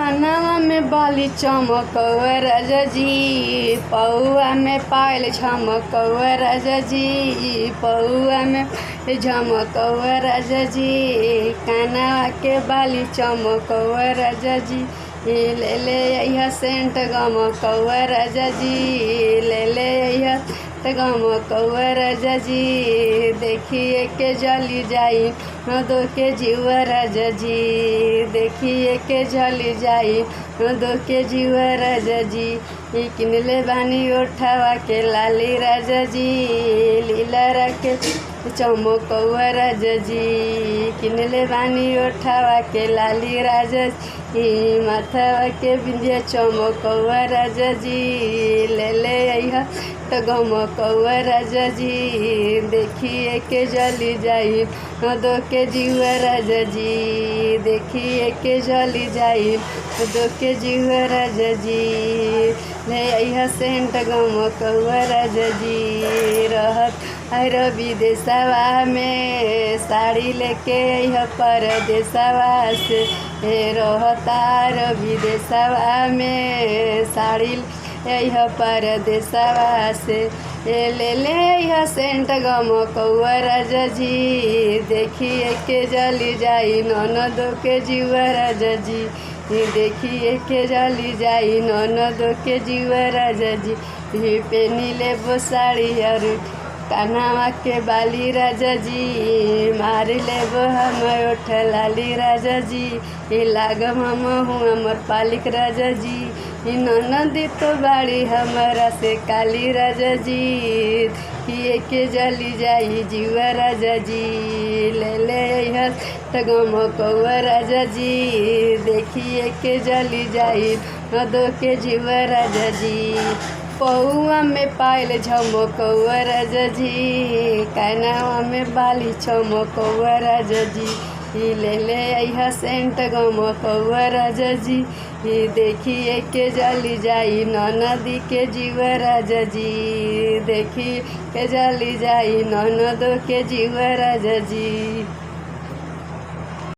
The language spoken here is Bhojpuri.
कानवा में बाली चमकौआ राजा जी, पौआ में पायल झमकौआ राजा जी, पौआ में झमकौआ राजा जी, कानवा के बाली चमकौआ राजा जी, ले ले यह सेंट गमकौआ राजा जी, ले ले यह गमकौआ राजा जी, देखिए के जली जाई न दो के जीवा राजा जी, देखिए के जली जाई न दो के जीवा राजा जी, किनले बानी उठावा के लाली राजा जी, लीला रखे चमकौआ राजा जी, किनले बानी उठावा के लाली राजा जी, माथावा के बिंदिया चमकौआ राजा जी, ले ले अइहा तो गमकौआ राजा जी, देखिए के जली जाई न दो के जीवा राजा जी, देखिए के जली जाई न दो के जीवा राजा जी, ले अइहा सेंट गमकौआ राजा जी, रहत हर विदेशवा में साड़ी लेके अइहा परदेशवा से, रहतार विदेशवा में साड़ी यह परदेशवा से, ले ले यह सेंट गमकौआ राजा जी, देखिए के जली जाई ननदो के जीवा राजा जी, देखिए के जली जाई ननदो के जीवा राजा जी, पेनी लेबो साड़ी और कान्हा के बाली राजा जी, मार लेबो हम ओठ लाली राजा जी, लागम हम हूँ अमर पालिक राजा जी, ननदी तो बाड़ी हमारा से काली राजा जी, किए के जली जाई जीवा राजा जी, ले ले यह गमकौआ राजा जी, देखिए के जली जाई न दो के जीवा राजा जी, पौआ में पायल झमकौआ राजा जी, कानवा में बाली चमकौआ राजा जी, ले ले अइहा सेंट गमकौआ राजा जी, देखिए के जली जाई ननदी के जीवा राजा जी, देखिए के जली जाई ननदो के जीवा राजा जी।